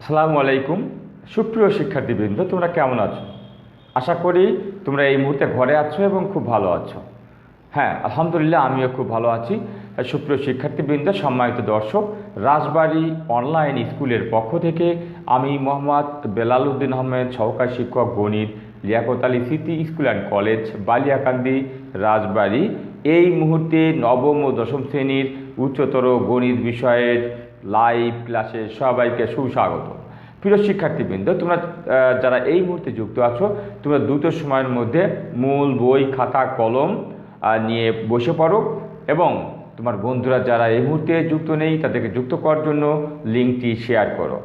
আসসালামু আলাইকুম। সুপ্রিয় শিক্ষার্থীবৃন্দ, তোমরা কেমন আছো? আশা করি তোমরা এই মুহূর্তে ঘরে আছো এবং খুব ভালো আছো। হ্যাঁ, আলহামদুলিল্লাহ আমিও খুব ভালো আছি। সুপ্রিয় শিক্ষার্থীবৃন্দ, সম্মানিত দর্শক, রাজবাড়ী অনলাইন স্কুলের পক্ষ থেকে আমি মোহাম্মদ বেলাল উদ্দিন আহমেদ, সহকারী শিক্ষক গণিত, লিয়াকত আলী স্মৃতি স্কুল অ্যান্ড কলেজ, বালিয়াকান্দি, রাজবাড়ী, এই মুহূর্তে নবম ও দশম শ্রেণীর উচ্চতর গণিত বিষয়ের লাইভ ক্লাসে সবাইকে সুস্বাগত। প্রিয় শিক্ষার্থীবৃন্দ, তোমরা যারা এই মুহূর্তে যুক্ত আছো, তোমরা দ্রুত সময়ের মধ্যে মূল বই, খাতা, কলম নিয়ে বসে পড়ো এবং তোমার বন্ধুরা যারা এই মুহূর্তে যুক্ত নেই তাদেরকে যুক্ত করার জন্য লিঙ্কটি শেয়ার করো।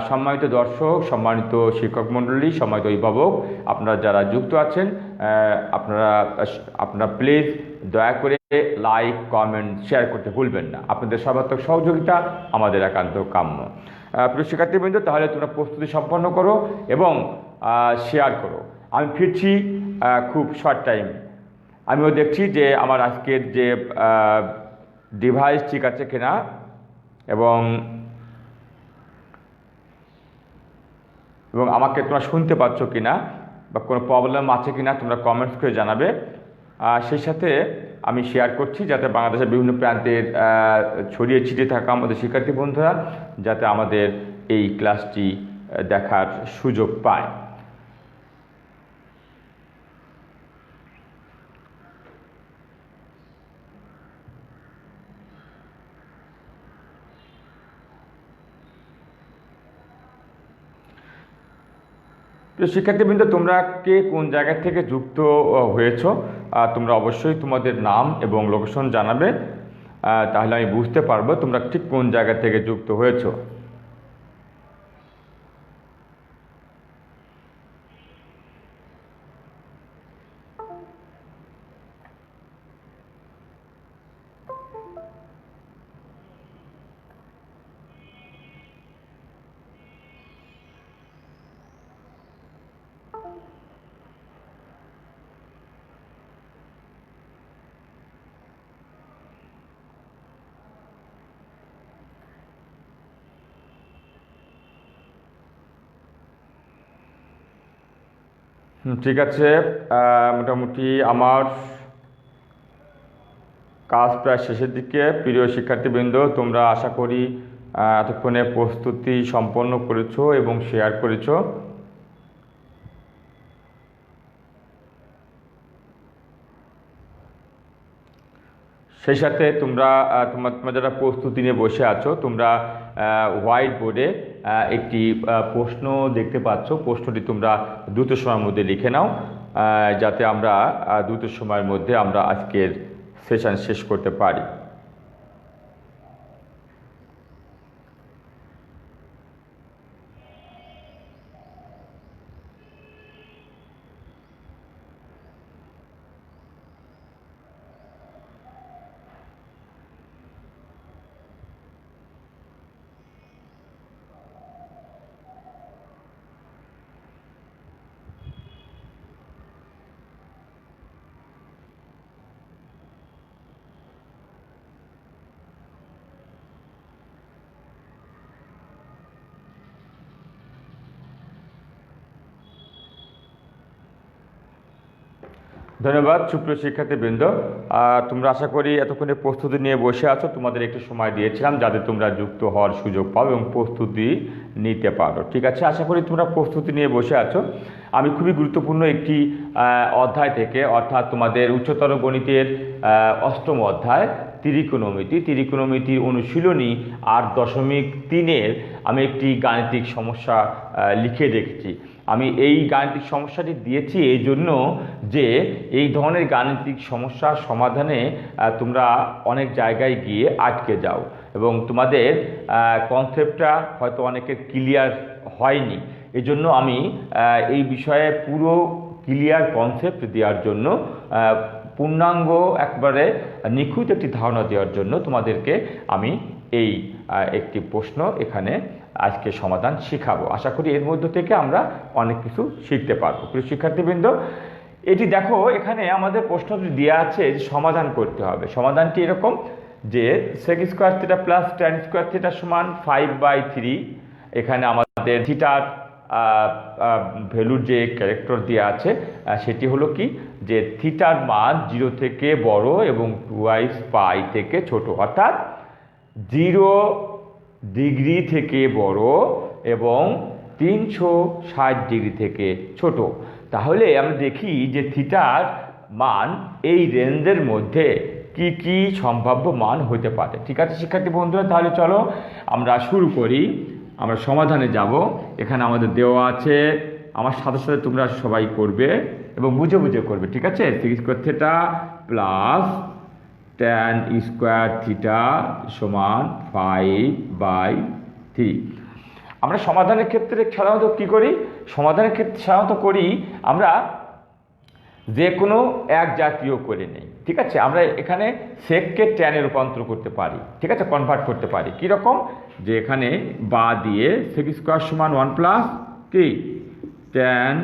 সম্মানিত দর্শক, সম্মানিত শিক্ষক মণ্ডলী, সম্মানিত অভিভাবক, আপনারা যারা যুক্ত আছেন, আপনারা প্লিজ দয়া করে লাইক, কমেন্ট, শেয়ার করতে ভুলবেন না। আপনাদের সর্বাত্মক সহযোগিতা আমাদের একান্ত কাম্য। প্রিয় শিক্ষার্থীবৃন্দ, তাহলে তোমরা প্রস্তুতি সম্পন্ন করো এবং শেয়ার করো। আমি ফিরছি খুব শর্ট টাইম। আমিও দেখছি যে আমার আজকের যে ডিভাইস ঠিক আছে কিনা এবং আমাকে তোমরা শুনতে পাচ্ছ কিনা বা কোনো প্রবলেম আছে কিনা তোমরা কমেন্টস করে জানাবে। সেই সাথে আমি শেয়ার করছি যাতে বাংলাদেশের বিভিন্ন প্রান্তের ছড়িয়ে ছিটিয়ে থাকা আমাদের শিক্ষার্থী বন্ধুরা যাতে আমাদের এই ক্লাসটি দেখার সুযোগ পায়। প্রিয় শিক্ষার্থীবৃন্দ, তোমরা কে কোন জায়গা থেকে যুক্ত হয়েছো তোমরা অবশ্যই তোমাদের নাম এবং লোকেশন জানাবে, তাহলে আমি বুঝতে পারবো তোমরা ঠিক কোন জায়গা থেকে যুক্ত হয়েছো। ঠিক আছে, মোটামুটি আমার কাজ প্রায় শেষের দিকে। প্রিয় শিক্ষার্থীবৃন্দ, তোমরা আশা করি এতক্ষণে প্রস্তুতি সম্পন্ন করেছো এবং শেয়ার করেছো। সেই সাথে তোমরা যারা প্রস্তুতি নিয়ে বসে আছো, তোমরা হোয়াইট বোর্ডে একটি প্রশ্ন দেখতে পাচ্ছ। প্রশ্নটি তোমরা দ্রুত সময়ের মধ্যে লিখে নাও যাতে আমরা দ্রুত সময়ের মধ্যে আমরা আজকের সেশন শেষ করতে পারি। ধন্যবাদ সুপ্রিয় শিক্ষার্থীবৃন্দ, তোমরা আশা করি এতক্ষণে প্রস্তুতি নিয়ে বসে আছো। তোমাদের একটু সময় দিয়েছিলাম যাতে তোমরা যুক্ত হওয়ার সুযোগ পাও এবং প্রস্তুতি নিতে পারো। ঠিক আছে, আশা করি তোমরা প্রস্তুতি নিয়ে বসে আছো। আমি খুবই গুরুত্বপূর্ণ একটি অধ্যায় থেকে, অর্থাৎ তোমাদের উচ্চতর গণিতের অষ্টম অধ্যায় ত্রিকোণমিতির অনুশীলনী 8.3-এর আমি একটি গাণিতিক সমস্যা লিখে রেখেছি। আমি এই গাণিতিক সমস্যাটি দিয়েছি এই জন্য যে এই ধরনের গাণিতিক সমস্যার সমাধানে তোমরা অনেক জায়গায় গিয়ে আটকে যাও এবং তোমাদের কনসেপ্টটা হয়তো অনেকের ক্লিয়ার হয়নি। এজন্য আমি এই বিষয়ে পুরো ক্লিয়ার কনসেপ্ট দেওয়ার জন্য, পূর্ণাঙ্গ একবারে নিখুঁত একটি ধারণা দেওয়ার জন্য তোমাদেরকে আমি এই একটি প্রশ্ন এখানে আজকে সমাধান শেখাবো। আশা করি এর মধ্য থেকে আমরা অনেক কিছু শিখতে পারবো। প্রিয় শিক্ষার্থীবৃন্দ, এটি দেখো, এখানে আমাদের প্রশ্নটি দেওয়া আছে যে সমাধান করতে হবে। সমাধানটি এরকম যে sec² θ + tan² θ = 5/3 এখানে আমাদের থিটার ভ্যালুর যে ক্যারেক্টার দেওয়া আছে সেটি হলো কি, যে থিটার মান 0 থেকে বড় এবং 2i পাই থেকে ছোট, অর্থাৎ 0 ডিগ্রি থেকে বড় এবং 360 ডিগ্রি থেকে ছোট। তাহলে আমরা দেখি যে থিটার মান এই রেঞ্জের মধ্যে কি কি সম্ভাব্য মান হতে পারে। ঠিক আছে শিক্ষার্থী বন্ধুরা, তাহলে চলো আমরা শুরু করি। আমরা সমাধানে যাব। এখানে আমাদের দেওয়া আছে, আমার সাথে সাথে তোমরা সবাই করবে এবং বুঝে বুঝে করবে। ঠিক আছে, six square theta plus tan square theta সমান 5/3। আমরা সমাধানের ক্ষেত্রে সাধারণত কী করি, সমাধানের ক্ষেত্রে সাধারণত করি আমরা যে কোনো এক জাতীয় করে নেই। ঠিক আছে, আমরা এখানে সেককে ট্যানে রূপান্তর করতে পারি। ঠিক আছে, কনভার্ট করতে পারি। কীরকম, যে এখানে বা দিয়ে সেক স্কোয়ার সমান 1 প্লাস কি tan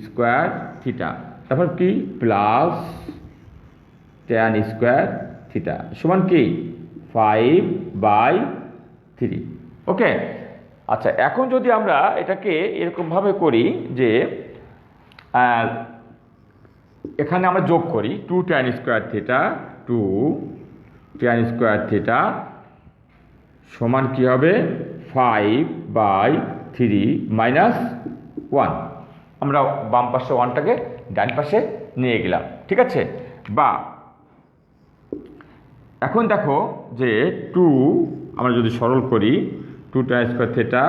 স্কোয়ার থিটা, তারপর কি প্লাস tan স্কোয়ার থিটা সমান কি 5/3। ওকে, আচ্ছা এখন যদি আমরা এটাকে এরকমভাবে করি যে এখানে আমরা যোগ করি 2 tan square theta 2 tan square theta সমান কি হবে 5/3 মাইনাস 1। আমরা বাম পাশে 1টাকে ডান পাশে নিয়ে গেলাম। ঠিক আছে, বা এখন দেখো যে 2 আমরা যদি সরল করি 2 tan স্কোয়ার থিটা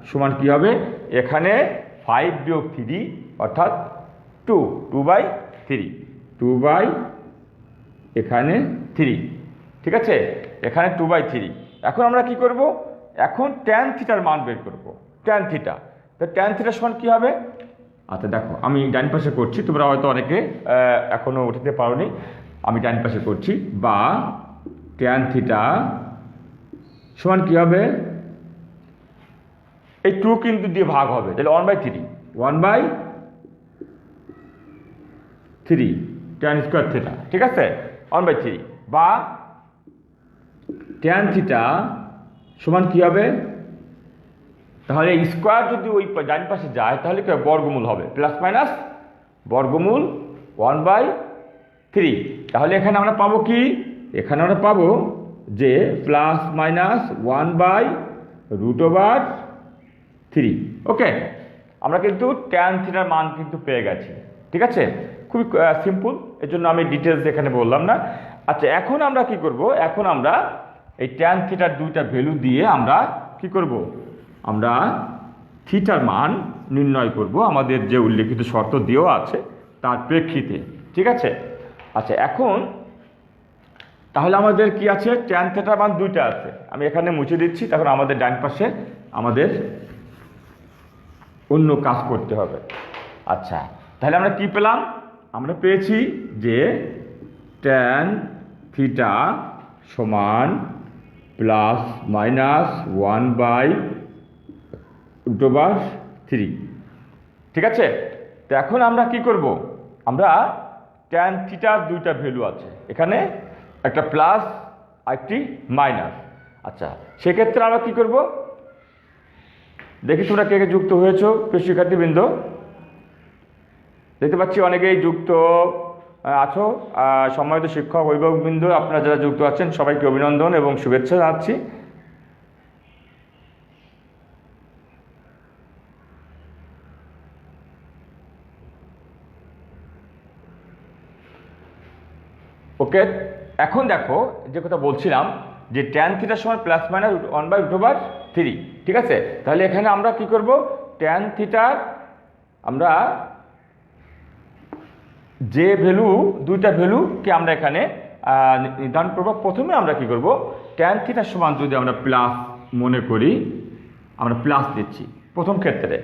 সমান কি হবে, এখানে 5 বিয়োগ 3 অর্থাৎ 2/3 এখানে 3। ঠিক আছে, এখানে 2/3। এখন আমরা কি করব, এখন tan থিটার মান বের করব। tan থিটা, তো tan থিটা সমান কি হবে, আচ্ছা দেখো আমি ডান পাশে করছি, তোমরা হয়তো অনেকে এখনো উঠাতে পারোনি, আমি ডান পাশে করছি। বা tan থিটা সমান কি হবে, এই 2 কিন্তু দিয়ে ভাগ হবে, তাহলে 1/3 tan স্কোয়ার থিটা। ঠিক আছে, 1/3 বা tan থিটা সমান কি হবে, তাহলে স্কোয়ার যদি ওই ডান পাশে যায় তাহলে কি বর্গমূল হবে, প্লাস মাইনাস বর্গমূল 1/3। তাহলে এখানে আমরা পাবো কি, এখানে আমরা পাবো যে প্লাস মাইনাস 1/√3। ওকে, আমরা কিন্তু tan থিটার মান কিন্তু পেয়ে গেছি। ঠিক আছে, খুবই সিম্পল, এর জন্য আমি ডিটেলস এখানে বললাম না। আচ্ছা এখন আমরা কি করব, এখন আমরা এই tan থিটার দুইটা ভ্যালু দিয়ে আমরা কি করব, আমরা থিটার মান নির্ণয় করব আমাদের যে উল্লেখিত শর্ত দেওয়া আছে তার প্রেক্ষিতে। ঠিক আছে, আচ্ছা এখন তাহলে আমাদের কি আছে, tan থিটার মান দুইটা আছে, আমি এখানে মুছে দিচ্ছি। তখন আমাদের ডান পাশে আমাদের অন্য কাজ করতে হবে। আচ্ছা তাহলে আমরা কি পেলাম, আমরা পেয়েছি যে tan থিটা সমান প্লাস মাইনাস 1/√3। ঠিক আছে, তো এখন আমরা কি করব, আমরা tan থিটার দুইটা ভ্যালু আছে, এখানে একটা প্লাস একটি মাইনাস। আচ্ছা সেক্ষেত্রে আমরা কি করব, দেখি তোমরা কে কে যুক্ত হয়েছো প্রিয় শিক্ষার্থীবৃন্দ, দেখতে পাচ্ছি অনেকেই যুক্ত আছো। সম্মানিত শিক্ষক অভিভাবকবৃন্দ, আপনারা যারা যুক্ত আছেন সবাইকে অভিনন্দন এবং শুভেচ্ছা জানাচ্ছি। ওকে, এখন দেখো যে কথা বলছিলাম যে tan থিটা সমান প্লাস মাইনাস 1/√3। ঠিক আছে, তাহলে এখানে আমরা কি করব, tan থিটার আমরা যে ভ্যালু দুইটা ভ্যালুকে আমরা এখানে নির্ধারণ করব। প্রথমে আমরা কি করব, tan থিটা সমান যদি আমরা প্লাস মনে করি, আমরা প্লাস দিচ্ছি প্রথম ক্ষেত্রে।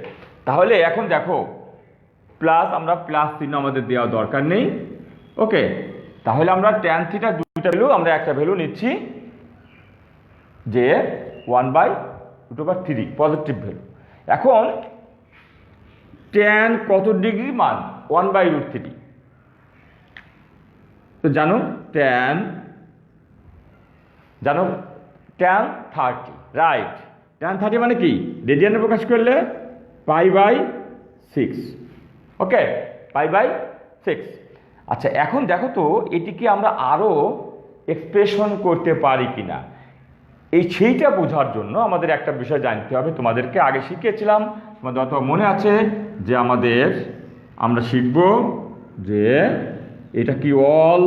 তাহলে এখন দেখো প্লাস, আমরা প্লাস চিহ্ন আমাদের দেওয়া দরকার নেই। ওকে, তাহলে আমরা tan থিটা দুইটা ভ্যালু, আমরা একটা ভ্যালু নিচ্ছি যে 1/√3 পজিটিভ ভ্যালু। এখন tan কত ডিগ্রি মান, 1/√3। তো জানো tan 30, রাইট, tan 30 মানে কি, রেডিয়ানে প্রকাশ করলে π/6। ওকে, π/6। আচ্ছা, এখন দেখো তো এটিকে আমরা আরও এক্সপ্রেশন করতে পারি কিনা, সেইটা বোঝার জন্য আমাদের একটা বিষয় জানতে হবে। তোমাদেরকে আগে শিখিয়েছিলাম, তোমাদের অত মনে আছে যে আমরা শিখব যে এটা কি অল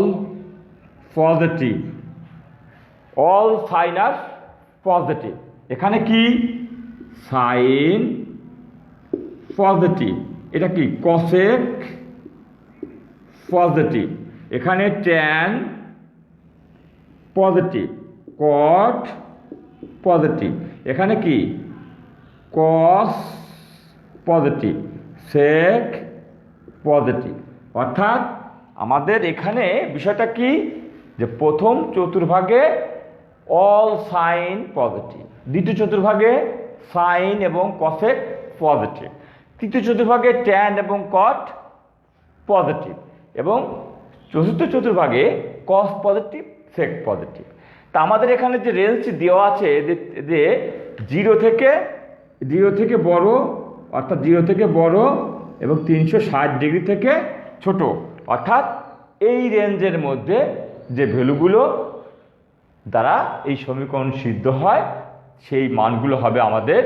পজিটিভ, অল সাইন আর পজিটিভ। এখানে কি সাইন পজিটিভ, এটা কি কসেক পজিটিভ, এখানে ট্যান পজিটিভ, কট পজিটিভ, এখানে কি কস পজিটিভ, সেক পজিটিভ। অর্থাৎ আমাদের এখানে বিষয়টা কি, যে প্রথম চতুর্ভাগে অল সাইন পজিটিভ, দ্বিতীয় চতুর্ভাগে সাইন এবং কসেক পজিটিভ, তৃতীয় চতুর্ভাগে ট্যান এবং কট পজিটিভ, এবং চতুর্থ চতুর্ভাগে কস পজিটিভ, সেক পজিটিভ। তা আমাদের এখানে যে রেঞ্জ দেওয়া আছে যে জিরো থেকে বড়, অর্থাৎ 0 থেকে বড় এবং 360 ডিগ্রি থেকে ছোট, অর্থাৎ এই রেঞ্জের মধ্যে যে ভ্যালুগুলো দ্বারা এই সমীকরণ সিদ্ধ হয় সেই মানগুলো হবে আমাদের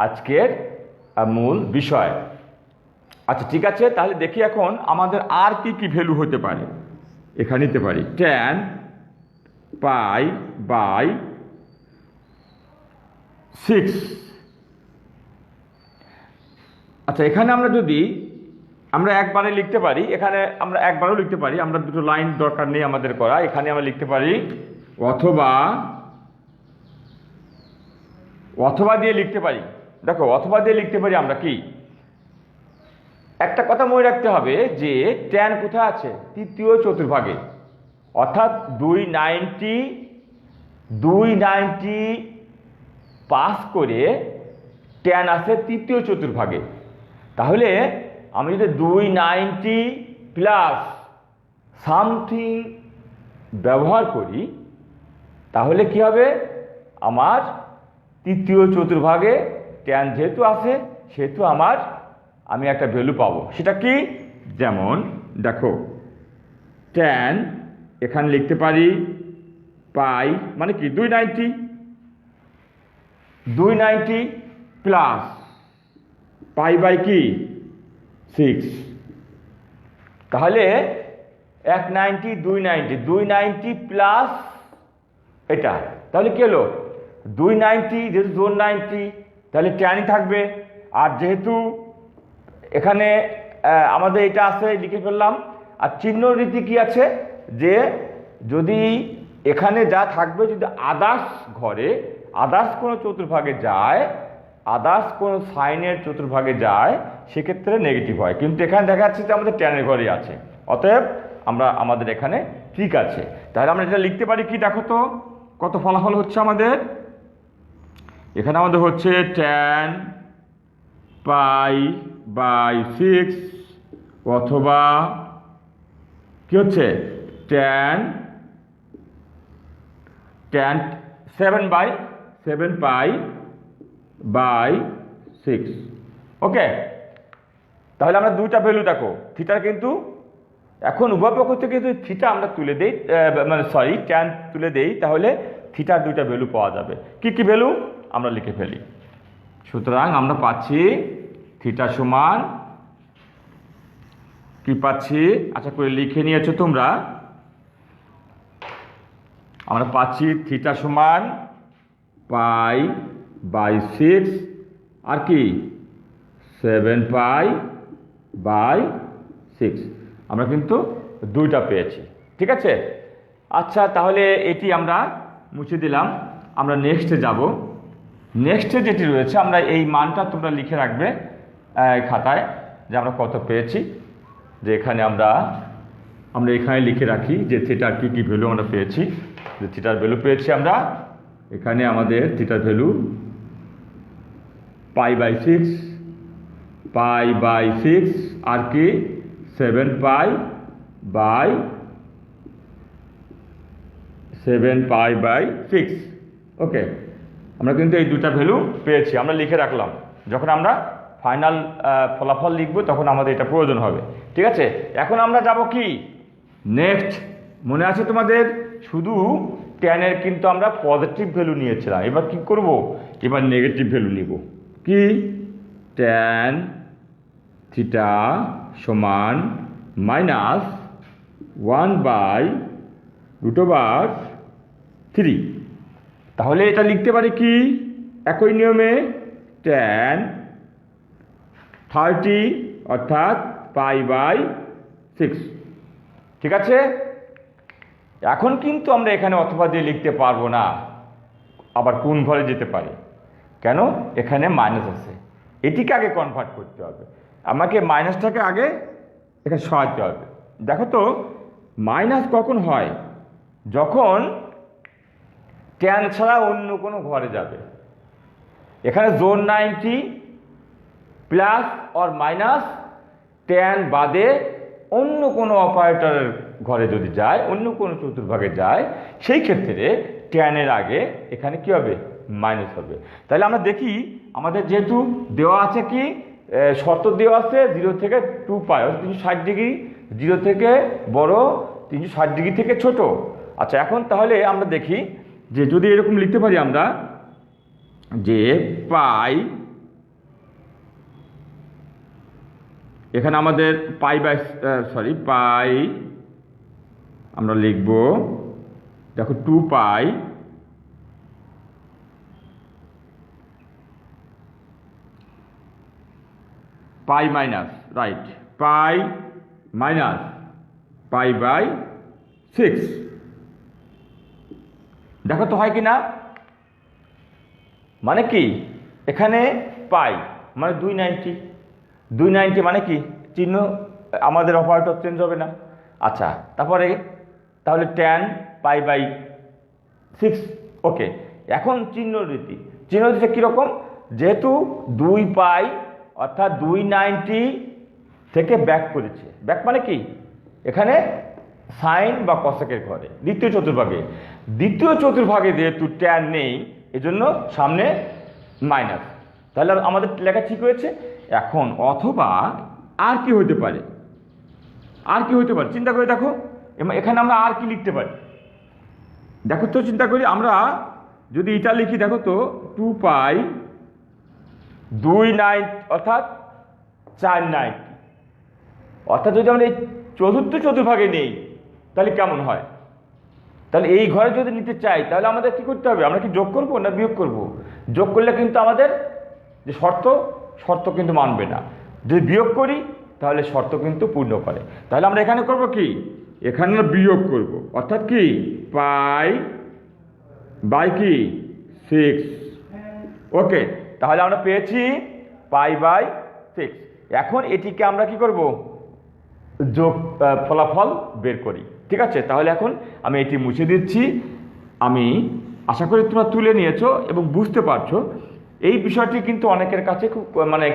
আজকের মূল বিষয়। আচ্ছা, ঠিক আছে, তাহলে দেখি এখন আমাদের আর কি কি ভ্যালু হতে পারে। এখানে নিতে পারি tan π/6। আচ্ছা, এখানে আমরা একবারে লিখতে পারি, এখানে আমরা একবারও লিখতে পারি, আমরা দুটো লাইন দরকার নেই আমাদের করা। এখানে আমরা লিখতে পারি অথবা দিয়ে লিখতে পারি। দেখো, অথবা দিয়ে লিখতে পারি আমরা কি, একটা কথা মনে রাখতে হবে যে ট্যান কোথায় আছে, তৃতীয় চতুর্ভাগে, অর্থাৎ 290 পাস করে ট্যান আছে তৃতীয় চতুর্ভাগে। তাহলে আমি যদি 290 প্লাস সামথিং ব্যবহার করি, তাহলে কি হবে, আমার তৃতীয় চতুর্ভাগে ট্যান যেহেতু আছে সেহেতু আমি একটা ভ্যালু পাবো। সেটা কি, যেমন দেখো ট্যান এখানে লিখতে পারি পাই মানে কি 290 প্লাস π/কি 6, তাহলে 190 290 প্লাস এটা, তাহলে কি হলো 290, যেহেতু 290 তাহলে ট্যানই থাকবে। আর যেহেতু এখানে আমাদের এটা আছে লিখে ফেললাম। আর চিহ্ন রীতি কি আছে, যে যদি এখানে যা থাকবে যদি আদার্স কোনো চতুর্ভাগে যায়, আদার্স কোনো সাইনের চতুর্ভাগে যায়, সেক্ষেত্রে নেগেটিভ হয়। কিন্তু এখানে দেখা যাচ্ছে যে আমাদের ট্যানের ঘরে আছে, অতএব আমাদের এখানে ঠিক আছে। তাহলে আমরা এটা লিখতে পারি কি, দেখো তো কত ফলাফল হচ্ছে আমাদের। এখানে আমাদের হচ্ছে tan π/6 অথবা কি হচ্ছে tan 7/6। ওকে, তাহলে আমরা দুইটা ভ্যালু দেখো, থিটার কিন্তু এখন উভয় পক্ষ থেকে যদি থিটা আমরা তুলে দেই, ট্যান তুলে দেই, তাহলে থিটার দুইটা ভ্যালু পাওয়া যাবে। কি কি ভ্যালু আমরা লিখে ফেলি। সুতরাং আমরা পাচ্ছি থিটা সমান কি পাচ্ছি, আশা করি লিখে নিয়েছো তোমরা। আমরা পাচ্ছি থিটা সমান π/6 আর কি 7π/6। আমরা কিন্তু দুইটা পেয়েছি, ঠিক আছে। আচ্ছা, তাহলে এটি আমরা মুছে দিলাম। আমরা নেক্সটে যাব। নেক্সটে যেটি রয়েছে, আমরা এই মানটা তোমরা লিখে রাখবে খাতায়, যে আমরা কত পেয়েছি। যে এখানে আমরা এখানে লিখে রাখি যে থিটার কি কি ভ্যালু আমরা পেয়েছি। যে থিটার ভ্যালু পেয়েছি আমরা, এখানে আমাদের থিটার ভ্যালু π/6 আর কি 7π/6। ওকে, আমরা কিন্তু এই দুটা ভ্যালু পেয়েছি, আমরা লিখে রাখলাম। যখন আমরা ফাইনাল ফলাফল লিখব তখন আমাদের এটা প্রয়োজন হবে। ঠিক আছে, এখন আমরা যাব কি নেক্সট। মনে আছে তোমাদের, শুধু ট্যানের কিন্তু আমরা পজিটিভ ভ্যালু নিয়েছিলাম। এবার কি করব, এবার নেগেটিভ ভ্যালু নিব। কি, ট্যান থিটা সমান মাইনাস 1/√3। তাহলে এটা লিখতে পারি কি একই নিয়মে, ট্যান 30 অর্থাৎ π/6। ঠিক আছে, এখন কিন্তু আমরা এখানে অথবা দিয়ে লিখতে পারবো না, আবার কোন ঘরে যেতে পারি। কেন, এখানে মাইনাস আছে, এটিকে আগে কনভার্ট করতে হবে, আমাকে মাইনাসটাকে আগে এখানে সরাতে হবে। দেখো তো মাইনাস কখন হয়, যখন ট্যান ছাড়া অন্য কোনো ঘরে যাবে। এখানে zone 90 plus or minus tan বাদে অন্য কোনো অপারেটরের ঘরে যদি যায়, অন্য কোনো চতুর্ভাগে যায়, সেই ক্ষেত্রে ট্যানের আগে এখানে কি হবে, মাইনাস হবে। তাহলে আমরা দেখি, আমাদের যেহেতু দেওয়া আছে কি শর্ত দেওয়া আছে 0 থেকে 2π 360 ডিগ্রি, 0 থেকে বড় 360 ডিগ্রি থেকে ছোট। আচ্ছা, এখন তাহলে আমরা দেখি যে যদি এরকম লিখতে পারি আমরা যে পাই, এখানে আমাদের পাই আমরা লিখব, দেখো 2π মাইনাস, রাইট, পাই মাইনাস π/6। দেখো তো হয় কি না, মানে কি এখানে পাই মানে 290 মানে কি চিহ্ন আমাদের অপারেটর চেঞ্জ হবে না। আচ্ছা, তারপরে তাহলে ট্যান π/6। ওকে, এখন চিহ্নরীতিটা কীরকম, যেহেতু 2π অর্থাৎ 290 থেকে ব্যাক করেছে, ব্যাক মানে কি এখানে সাইন বা কসেকের ঘরে দ্বিতীয় চতুর্ভাগে যেহেতু ট্যান নেই, এজন্য সামনে মাইনাস। তাহলে আমাদের লেখা ঠিক হয়েছে। এখন অথবা আর কি হতে পারে, চিন্তা করে দেখো, এখানে আমরা আর কি লিখতে পারি। দেখো তো, চিন্তা করি আমরা যদি এটা লিখি, দেখো তো 2π 290 অর্থাৎ 490, অর্থাৎ যদি আমরা এই চতুর্থ চতুর্ভাগে নেই তাহলে কেমন হয়। তাহলে এই ঘরে যদি নিতে চাই তাহলে আমাদের কি করতে হবে, আমরা কি যোগ করব না বিয়োগ করব? যোগ করলে কিন্তু আমাদের যে শর্ত কিন্তু মানবে না, যদি বিয়োগ করি তাহলে শর্ত কিন্তু পূর্ণ করে। তাহলে আমরা এখানে করব কি, এখানে বিয়োগ করব, অর্থাৎ কি π/6। ওকে, তাহলে আমরা পেয়েছি π/6। এখন এটিকে আমরা কি করব, যোগ ফলাফল বের করি। ঠিক আছে, তাহলে এখন আমি এটি মুছে দিচ্ছি। আমি আশা করি তোমরা তুলে নিয়েছো এবং বুঝতে পারছো। এই বিষয়টি কিন্তু অনেকের কাছে খুব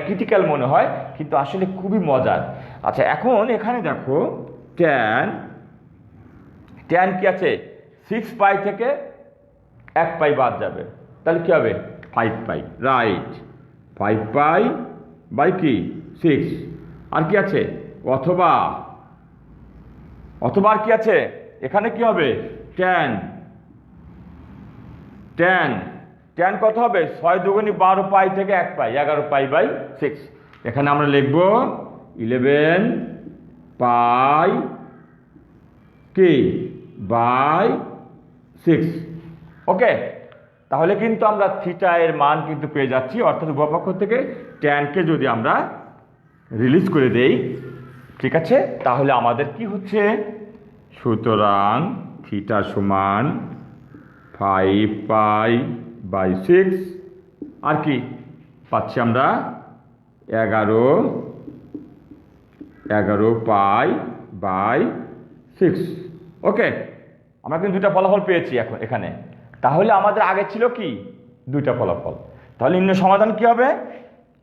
ক্রিটিক্যাল মনে হয়, কিন্তু আসলে খুবই মজার। আচ্ছা, এখন এখানে দেখো ট্যান কি আছে, 6π থেকে 1π বাদ যাবে, তাহলে কি হবে 5π, রাইট, 5π/6। আর কি আছে, অথবা আর কি আছে, এখানে কি হবে, ট্যান কত হবে, 6 দুগুণী 12π থেকে 1π 11π/6। এখানে আমরা লিখব 11π/6। ওকে, তাহলে কিন্তু আমরা থিটা এর মান কিন্তু পেয়ে যাচ্ছি, অর্থাৎ উভয় পক্ষ থেকে ট্যানকে যদি আমরা রিলিজ করে দেই, ঠিক আছে, তাহলে আমাদের কি হচ্ছে, সুতরাং থিটা সমান 5π/6, আর কি পাচ্ছি আমরা 11π/6। ওকে, আমরা কিন্তু দুটা ফলাফল পেয়েছি এখন এখানে। তাহলে আমাদের আগে ছিল কি, দুইটা ফলাফল। তাহলে নির্ণয় সমাধান কি হবে,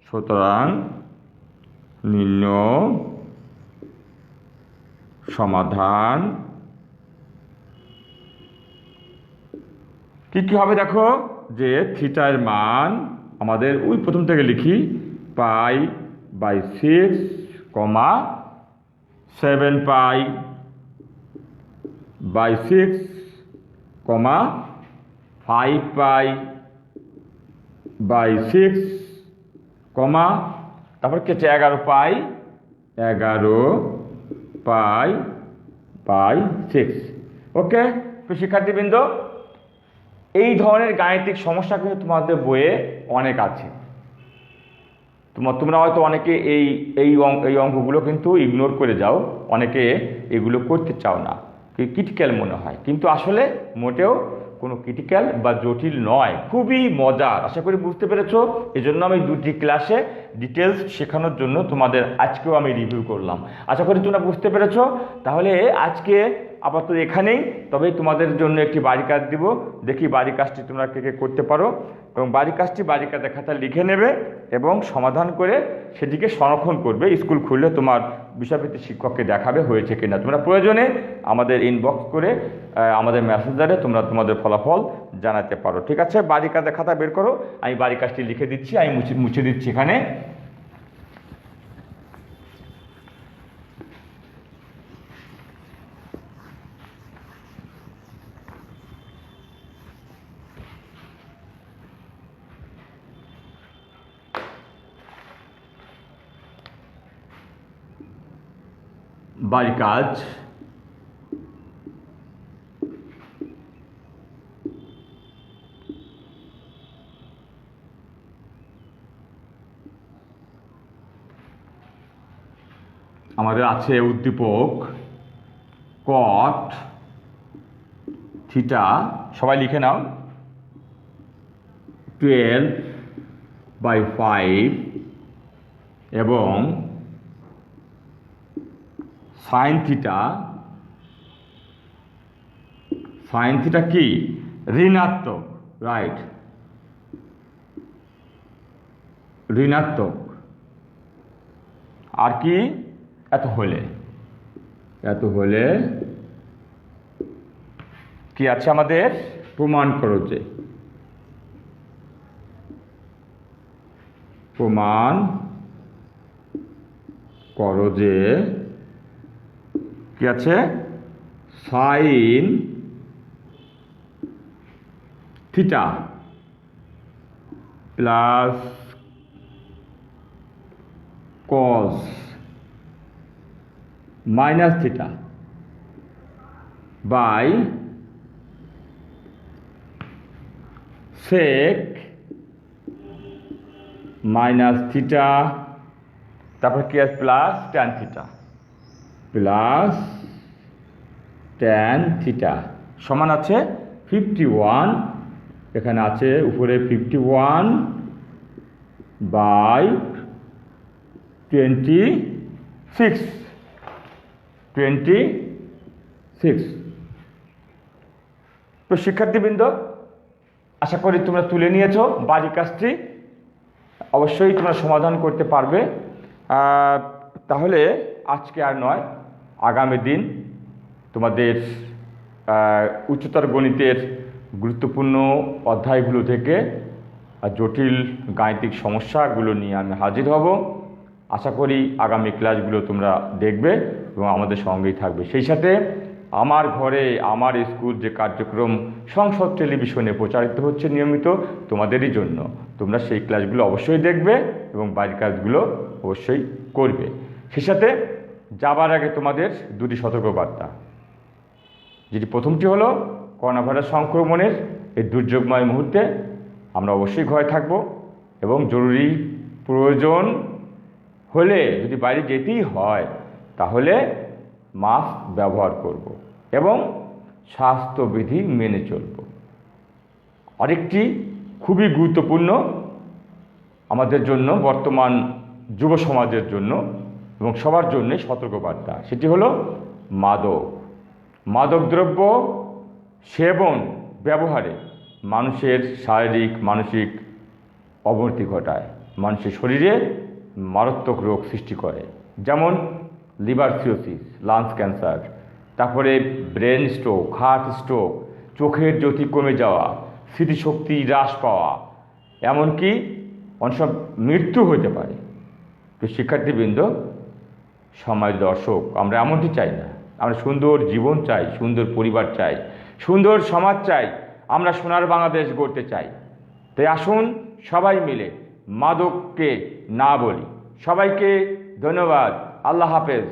সুতরাং নির্ণয় সমাধান কি হবে দেখো, যে থিটার মান আমাদের ওই প্রথম থেকে লিখি π/6, 7π/6, 5π/6, তারপর কি হচ্ছে 11π/6। ওকে, তো শিক্ষার্থীবৃন্দ, এই ধরনের গাণিতিক সমস্যা কিন্তু তোমাদের বইয়ে অনেক আছে। তোমরা হয়তো অনেকে এই অঙ্কগুলো কিন্তু ইগনোর করে যাও, অনেকে এগুলো করতে চাও না, ক্রিটিক্যাল মনে হয়, কিন্তু আসলে মোটেও কোনো ক্রিটিক্যাল বা জটিল নয়, খুবই মজার। আশা করি বুঝতে পেরেছো। এই জন্য আমি দুটি ক্লাসে ডিটেলস শেখানোর জন্য তোমাদের আজকেও আমি রিভিউ করলাম। আশা করি তোমরা বুঝতে পেরেছো। তাহলে আজকে আপাতত এখানেই, তবে তোমাদের জন্য একটি বাড়ি কাজ দিব, দেখি বাড়ি কাজটি তোমরা কে কে করতে পারো, এবং বাড়ি কাজটি বাড়ি কাজের খাতা লিখে নেবে এবং সমাধান করে সেটিকে সংরক্ষণ করবে। স্কুল খুললে তোমার বিষয়ভিত্তিক শিক্ষককে দেখাবে হয়েছে কিনা। তোমরা প্রয়োজনে আমাদের ইনবক্স করে আমাদের মেসেঞ্জারে তোমরা তোমাদের ফলাফল জানাতে পারো। ঠিক আছে, বাড়ি কাজের খাতা বের করো, আমি বাড়ি কাজটি লিখে দিচ্ছি, আমি মুছে দিচ্ছি এখানে। বাড়ি কাজ আমাদের আছে উদ্দীপক কট থিটা, সবাই লিখে নাও, 12/5 এবং সাইন থিটা কি ঋণাত্মক, রাইট, ঋণাত্মক। আর কি এত হলে কি আছে আমাদের, প্রমাণ করো যে, কি আছে, sine theta plus cos minus theta by sec minus theta, তারপর কি আছে প্লাস ট্যান থিটা সমান আছে 51, এখানে আছে উপরে 51/26। তো শিক্ষার্থীবৃন্দ, আশা করি তোমরা তুলে নিয়েছো বাড়ি কাজটি, অবশ্যই তোমরা সমাধান করতে পারবে। তাহলে আজকে আর নয়, আগামী দিন তোমাদের উচ্চতর গণিতের গুরুত্বপূর্ণ অধ্যায়গুলো থেকে জটিল গাণিতিক সমস্যাগুলো নিয়ে আমি হাজির হব। আশা করি আগামী ক্লাসগুলো তোমরা দেখবে এবং আমাদের সঙ্গেই থাকবে। সেই সাথে আমার ঘরে আমার স্কুল যে কার্যক্রম সংসদ টেলিভিশনে প্রচারিত হচ্ছে নিয়মিত তোমাদেরই জন্য, তোমরা সেই ক্লাসগুলো অবশ্যই দেখবে এবং বাড়ির কাজগুলো অবশ্যই করবে। সেই সাথে যাবার আগে তোমাদের দুটি সতর্কবার্তা, যেটি প্রথমটি হলো করোনা ভাইরাস সংক্রমণের এই দুর্যোগময় মুহূর্তে আমরা অবশ্যই ঘরে থাকব এবং জরুরি প্রয়োজন হলে যদি বাইরে যেতেই হয় তাহলে মাস্ক ব্যবহার করব এবং স্বাস্থ্যবিধি মেনে চলব। আরেকটি খুবই গুরুত্বপূর্ণ আমাদের জন্য, বর্তমান যুব সমাজের জন্য এবং সবার জন্যে সতর্কবার্তা, সেটি হলো মাদকদ্রব্য সেবন ব্যবহারে মানুষের শারীরিক মানসিক অবনতি ঘটায়, মানুষের শরীরে মারাত্মক রোগ সৃষ্টি করে, যেমন লিভার সিরোসিস, লাংস ক্যান্সার, তারপরে ব্রেন স্ট্রোক, হার্ট স্ট্রোক, চোখের জ্যোতি কমে যাওয়া, স্মৃতিশক্তি হ্রাস পাওয়া, এমনকি অনেক সময় মৃত্যু হতে পারে। তো শিক্ষার্থীবৃন্দ, সমাজ দর্শক, আমরা এমনটি চাই না। আমরা সুন্দর জীবন চাই, সুন্দর পরিবার চাই, সুন্দর সমাজ চাই, আমরা সোনার বাংলাদেশ গড়তে চাই। তাই আসুন সবাই মিলে মাদককে না বলি। সবাইকে ধন্যবাদ। আল্লাহ হাফেজ।